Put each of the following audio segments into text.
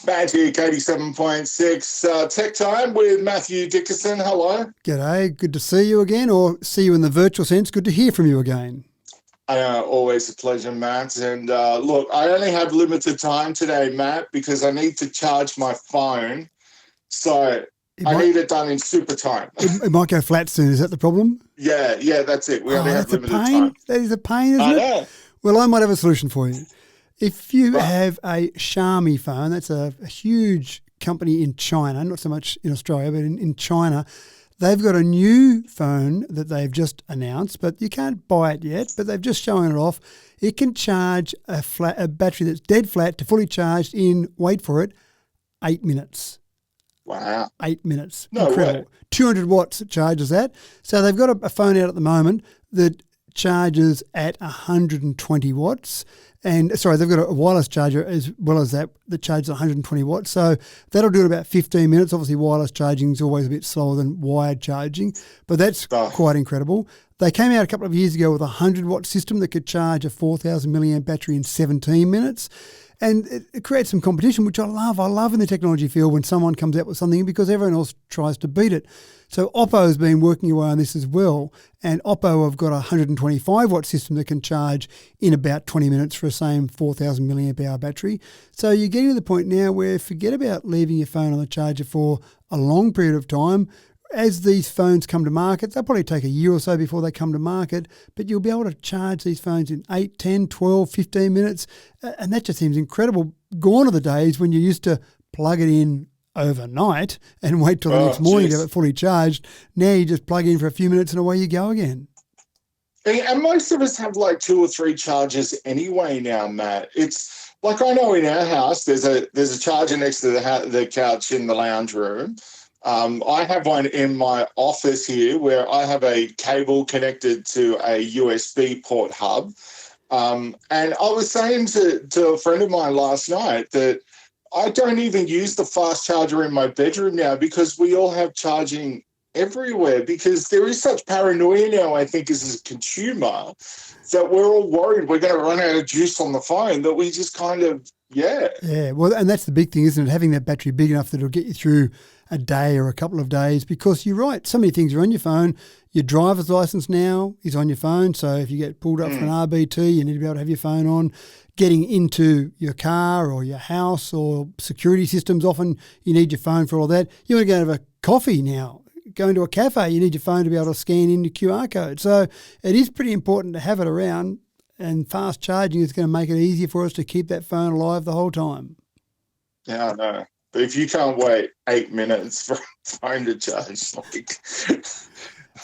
Magic 87.6 Tech Time with Matthew Dickerson. Hello. G'day, good to see you again, or see you in the virtual sense. Good to hear from you again. Always a pleasure, Matt. And look, I only have limited time today, Matt, because I need to charge my phone. So I need it done in super time. It might go flat soon. Is that the problem? Yeah, that's it. We only have limited time. That is a pain, isn't it? Know. Well, I might have a solution for you. If you have a Xiaomi phone, that's a huge company in China, not so much in Australia, but in China, they've got a new phone that they've just announced, but you can't buy it yet, but they've just shown it off. It can charge a battery that's dead flat to fully charged in, wait for it, 8 minutes. Wow. 8 minutes. No Incredible. way. 200 watts it charges that. So they've got a phone out at the moment that charges at 120 watts. And sorry, they've got a wireless charger as well as that charges 120 watts. So that'll do it about 15 minutes. Obviously, wireless charging is always a bit slower than wired charging, but that's quite incredible. They came out a couple of years ago with a 100-watt system that could charge a 4,000 milliamp battery in 17 minutes. And it creates some competition, which I love. I love in the technology field when someone comes out with something because everyone else tries to beat it. So Oppo's been working away on this as well. And Oppo have got a 125-watt system that can charge in about 20 minutes for the same 4,000 milliamp hour battery. So you're getting to the point now where forget about leaving your phone on the charger for a long period of time. As these phones come to market, they'll probably take a year or so before they come to market, but you'll be able to charge these phones in 8, 10, 12, 15 minutes, and that just seems incredible. Gone are the days when you used to plug it in overnight and wait till the next morning to have it fully charged. Now you just plug in for a few minutes and away you go again. And most of us have like 2 or 3 chargers anyway now, Matt. It's like I know in our house there's a charger next to the couch in the lounge room. I have one in my office here where I have a cable connected to a USB port hub. And I was saying to a friend of mine last night that I don't even use the fast charger in my bedroom now because we all have charging everywhere, because there is such paranoia now, I think, as a consumer, that we're all worried we're going to run out of juice on the phone, that we just kind of, Yeah, well, and that's the big thing, isn't it? Having that battery big enough that it'll get you through a day or a couple of days, because you're right, so many things are on your phone. Your driver's license now is on your phone, so if you get pulled up for an RBT, you need to be able to have your phone on. Getting into your car or your house or security systems, often you need your phone for all that. You want to go and have a coffee now, go into a cafe, you need your phone to be able to scan in your QR code. So it is pretty important to have it around, and fast charging is going to make it easier for us to keep that phone alive the whole time. Yeah, I know. But if you can't wait 8 minutes for a phone to charge,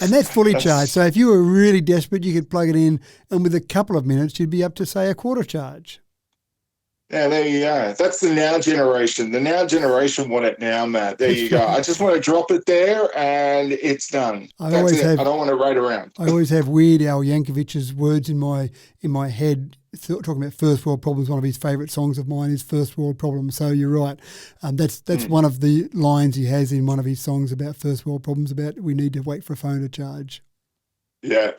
and that's fully charged. So if you were really desperate, you could plug it in, and with a couple of minutes, you'd be up to, say, a quarter charge. Yeah, there you go. That's the now generation. The now generation want it now, Matt. There you go. I just want to drop it there and it's done. That's it. I don't want to wait around. I always have Weird Al Yankovic's words in my head, talking about first world problems. One of his favourite songs of mine is First World Problems. So you're right. That's one of the lines he has in one of his songs about first world problems, about we need to wait for a phone to charge. Yeah.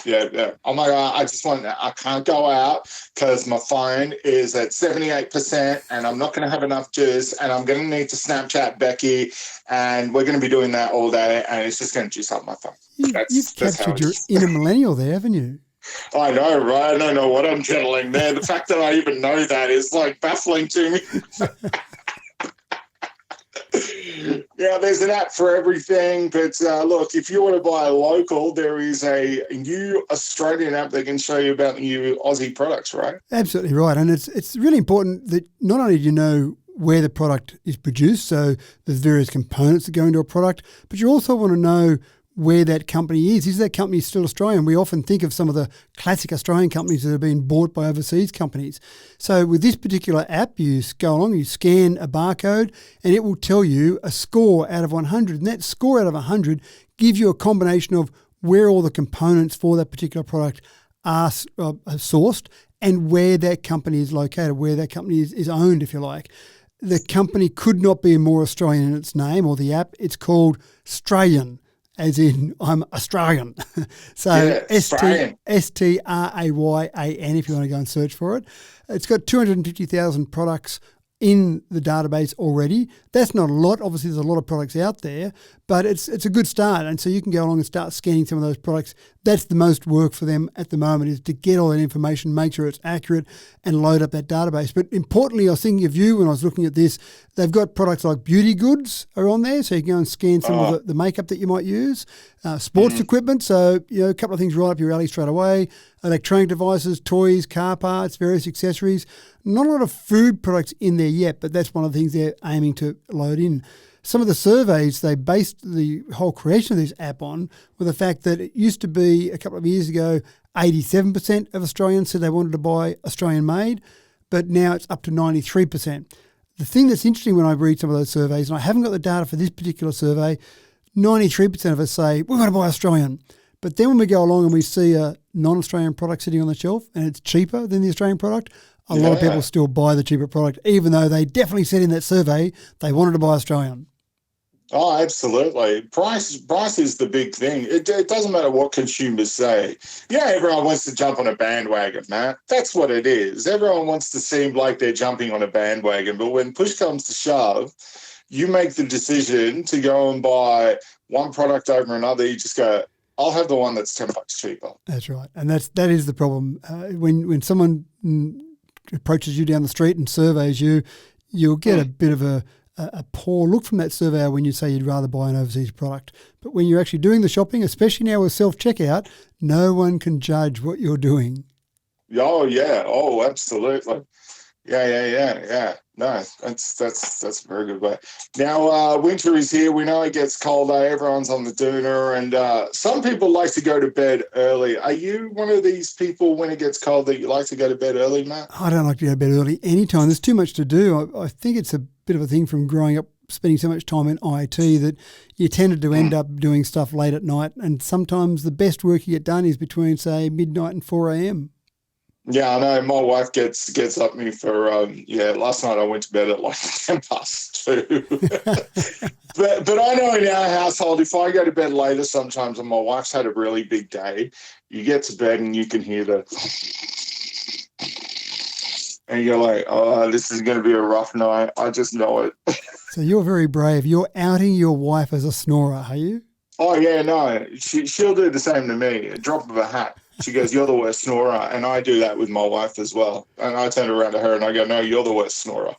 Oh my God, I can't go out because my phone is at 78% and I'm not going to have enough juice and I'm going to need to Snapchat Becky and we're going to be doing that all day and it's just going to juice up my phone. You've captured your inner millennial there, haven't you? I know, right? I don't know what I'm channeling there. The fact that I even know that is like baffling to me. Yeah, there's an app for everything, but look, if you want to buy local, there is a new Australian app that can show you about the new Aussie products, right? Absolutely right, and it's really important that not only do you know where the product is produced, so there's various components that go into a product, but you also want to know where that company is. Is that company still Australian? We often think of some of the classic Australian companies that have been bought by overseas companies. So with this particular app, you go along, you scan a barcode, and it will tell you a score out of 100. And that score out of 100 gives you a combination of where all the components for that particular product are sourced and where that company is located, where that company is owned, if you like. The company could not be more Australian in its name, or the app. It's called Strayan, as in I'm Australian. So Strayan. Strayan, if you want to go and search for it. It's got 250,000 products in the database already. That's not a lot. Obviously, there's a lot of products out there, but it's a good start. And so you can go along and start scanning some of those products. That's the most work for them at the moment, is to get all that information, make sure it's accurate, and load up that database. But importantly, I was thinking of you when I was looking at this. They've got products like beauty goods are on there, so you can go and scan some of the makeup that you might use. Sports equipment, so a couple of things right up your alley straight away. Electronic devices, toys, car parts, various accessories. Not a lot of food products in there yet, but that's one of the things they're aiming to load in. Some of the surveys they based the whole creation of this app on were the fact that it used to be a couple of years ago, 87% of Australians said they wanted to buy Australian made, but now it's up to 93%. The thing that's interesting when I read some of those surveys, and I haven't got the data for this particular survey, 93% of us say, we've got to buy Australian. But then when we go along and we see a non-Australian product sitting on the shelf and it's cheaper than the Australian product, a lot of people still buy the cheaper product, even though they definitely said in that survey they wanted to buy Australian. Oh, absolutely. Price is the big thing. It doesn't matter what consumers say. Yeah, everyone wants to jump on a bandwagon, Matt. That's what it is. Everyone wants to seem like they're jumping on a bandwagon, but when push comes to shove, you make the decision to go and buy one product over another. You just go, I'll have the one that's $10 cheaper. That's right. And that is the problem. When someone approaches you down the street and surveys you, you'll get a bit of a poor look from that surveyor when you say you'd rather buy an overseas product. But when you're actually doing the shopping, especially now with self-checkout, no one can judge what you're doing. Oh, yeah. Oh, absolutely. Yeah. No, that's a very good way. Now, winter is here. We know it gets colder. Everyone's on the doona, and some people like to go to bed early. Are you one of these people when it gets cold that you like to go to bed early, Matt? I don't like to go to bed early anytime. There's too much to do. I think it's a bit of a thing from growing up, spending so much time in IT, that you tended to end up doing stuff late at night, and sometimes the best work you get done is between, say, midnight and 4 a.m. Yeah, I know. My wife gets up me for last night I went to bed at like 2:10. but I know in our household, if I go to bed later sometimes and my wife's had a really big day, you get to bed and you can hear and you're like, oh, this is going to be a rough night. I just know it. So you're very brave. You're outing your wife as a snorer, are you? Oh, yeah, no. She'll do the same to me, a drop of a hat. She goes, you're the worst snorer. And I do that with my wife as well. And I turn around to her and I go, no, you're the worst snorer.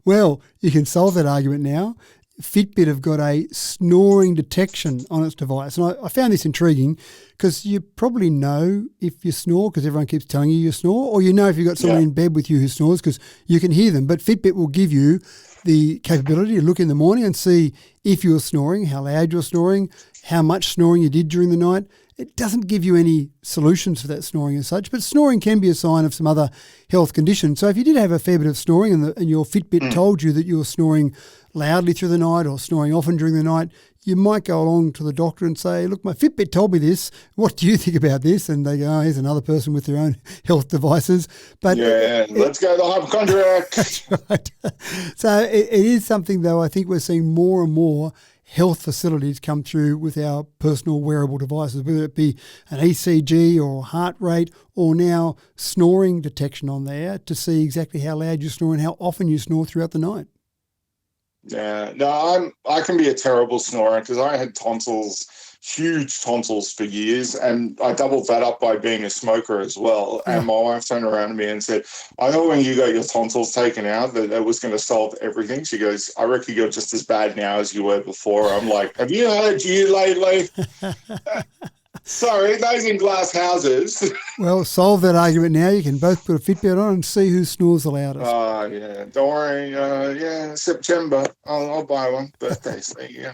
Well, you can solve that argument now. Fitbit have got a snoring detection on its device. And I found this intriguing because you probably know if you snore because everyone keeps telling you snore, or you know if you've got someone in bed with you who snores because you can hear them. But Fitbit will give you the capability to look in the morning and see if you're snoring, how loud you're snoring, how much snoring you did during the night. It doesn't give you any solutions for that snoring as such, but snoring can be a sign of some other health conditions. So if you did have a fair bit of snoring and your Fitbit told you that you were snoring loudly through the night or snoring often during the night, you might go along to the doctor and say, look, my Fitbit told me this. What do you think about this? And they go, oh, here's another person with their own health devices. But let's go to the hypochondriac. That's right. So it is something, though, I think we're seeing more and more health facilities come through with our personal wearable devices, whether it be an ECG or heart rate or now snoring detection on there to see exactly how loud you snore and how often you snore throughout the night. Yeah, no, I can be a terrible snorer because I had huge tonsils for years, and I doubled that up by being a smoker as well. And my wife turned around to me and said, I know when you got your tonsils taken out that was going to solve everything. She goes, I reckon you're just as bad now as you were before. I'm like, have you heard you lately? Sorry, those in glass houses. Well, solve that argument now. You can both put a Fitbit on and see who snores the loudest. Oh, yeah. Don't worry. September. I'll buy one. Birthday. So, yeah.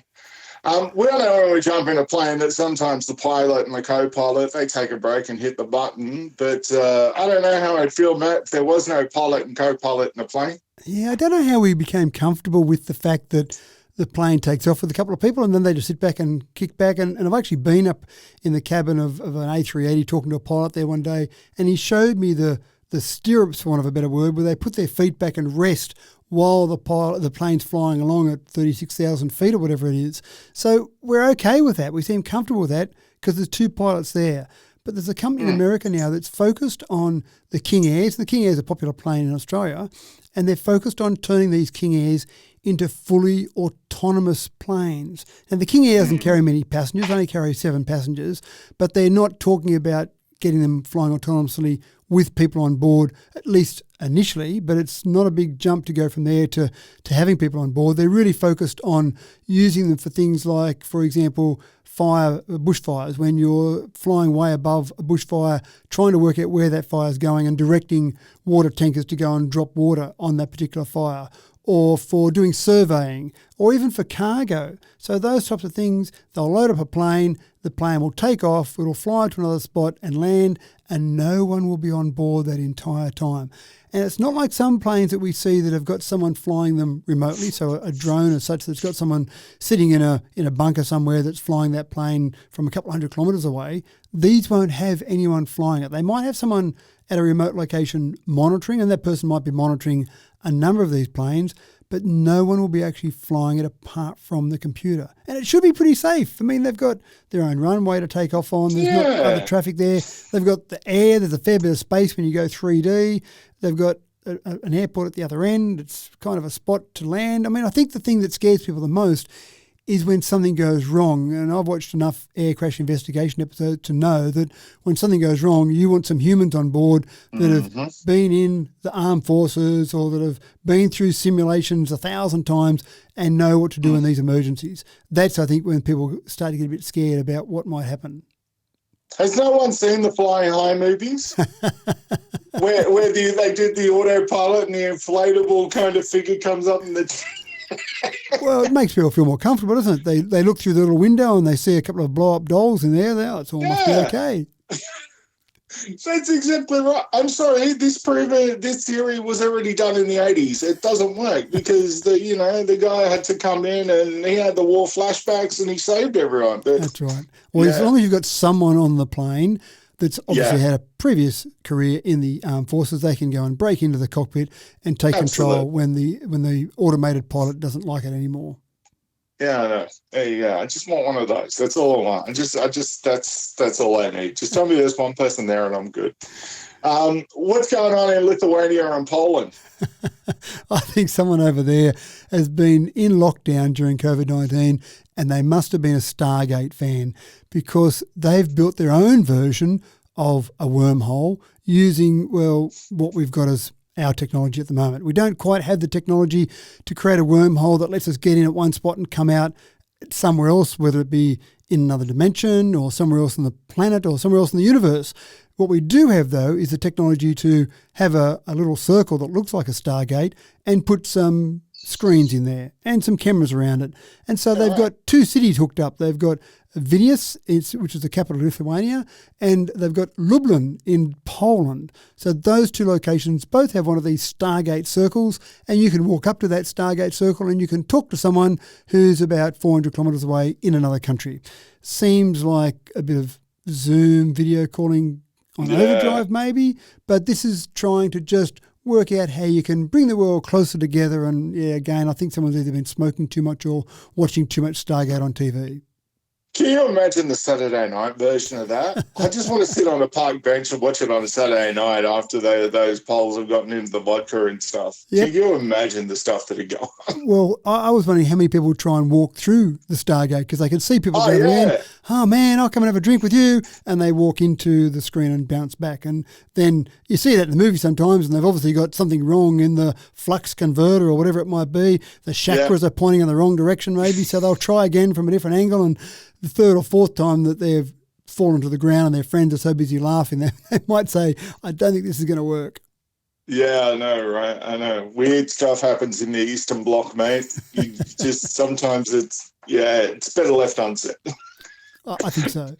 We all know when we jump in a plane that sometimes the pilot and the co-pilot, they take a break and hit the button. But I don't know how I'd feel, Matt, if there was no pilot and co-pilot in a plane. Yeah, I don't know how we became comfortable with the fact that the plane takes off with a couple of people and then they just sit back and kick back. And I've actually been up in the cabin of an A380 talking to a pilot there one day, and he showed me the stirrups, for want of a better word, where they put their feet back and rest while the plane's flying along at 36,000 feet or whatever it is. So we're okay with that. We seem comfortable with that because there's two pilots there. but there's a company in America now that's focused on the King Airs. The King Air is a popular plane in Australia, and they're focused on turning these King Airs into fully autonomous planes. And the King Air doesn't carry many passengers, only carry 7 passengers, but they're not talking about getting them flying autonomously with people on board, at least initially, but it's not a big jump to go from there to having people on board. They're really focused on using them for things like, for example, bushfires, when you're flying way above a bushfire, trying to work out where that fire is going and directing water tankers to go and drop water on that particular fire, or for doing surveying, or even for cargo. So those types of things, they'll load up a plane, the plane will take off, it'll fly to another spot and land, and no one will be on board that entire time. And it's not like some planes that we see that have got someone flying them remotely, so a drone as such that's got someone sitting in a bunker somewhere that's flying that plane from a couple of 100 kilometres away. These won't have anyone flying it. They might have someone at a remote location monitoring, and that person might be monitoring a number of these planes, but no one will be actually flying it apart from the computer. And it should be pretty safe. I mean, they've got their own runway to take off on. There's not other traffic there. They've got the air. There's a fair bit of space when you go 3D. They've got an airport at the other end. It's kind of a spot to land. I mean, I think the thing that scares people the most is when something goes wrong. And I've watched enough air crash investigation episodes to know that when something goes wrong, you want some humans on board that have been in the armed forces or that have been through simulations 1,000 times and know what to do in these emergencies. That's, I think, when people start to get a bit scared about what might happen. Has no one seen the Flying High movies? where they did the autopilot and the inflatable kind of figure comes up in the... Well, it makes people feel more comfortable, doesn't it? They look through the little window and they see a couple of blow-up dolls in there. It's all must be okay. That's exactly right. I'm sorry, this theory was already done in the 80s. It doesn't work because the guy had to come in and he had the war flashbacks and he saved everyone. That's right. Well, as long as you've got someone on the plane that's obviously had a previous career in the armed forces, they can go and break into the cockpit and take control when the automated pilot doesn't like it anymore. Yeah, I know. There you go. I just want one of those. That's all I want. That's all I need. Just tell me there's one person there and I'm good. What's going on in Lithuania and Poland? I think someone over there has been in lockdown during COVID-19 and they must have been a Stargate fan because they've built their own version of a wormhole using, what we've got as our technology at the moment. We don't quite have the technology to create a wormhole that lets us get in at one spot and come out somewhere else, whether it be in another dimension or somewhere else on the planet or somewhere else in the universe. What we do have, though, is the technology to have a little circle that looks like a Stargate and put some screens in there and some cameras around it. And so they've got 2 cities hooked up. They've got Vilnius, which is the capital of Lithuania, and they've got Lublin in Poland. So those 2 locations both have one of these Stargate circles, and you can walk up to that Stargate circle and you can talk to someone who's about 400 kilometres away in another country. Seems like a bit of Zoom video calling on overdrive maybe, but this is trying to just work out how you can bring the world closer together. And again, I think someone's either been smoking too much or watching too much Stargate on TV. Can you imagine the Saturday night version of that? I just want to sit on a park bench and watch it on a Saturday night after those Poles have gotten into the vodka and stuff. Yep. Can you imagine the stuff that would go on? Well, I was wondering how many people would try and walk through the Stargate because they could see people go around, oh man, I'll come and have a drink with you, and they walk into the screen and bounce back. And then you see that in the movie sometimes, and they've obviously got something wrong in the flux converter or whatever it might be. The chakras are pointing in the wrong direction maybe, so they'll try again from a different angle, and the 3rd or 4th time that they've fallen to the ground and their friends are so busy laughing, they might say, I don't think this is going to work. Yeah, I know, right? I know. Weird stuff happens in the Eastern Bloc, mate. You just sometimes it's better left unsaid. I think so.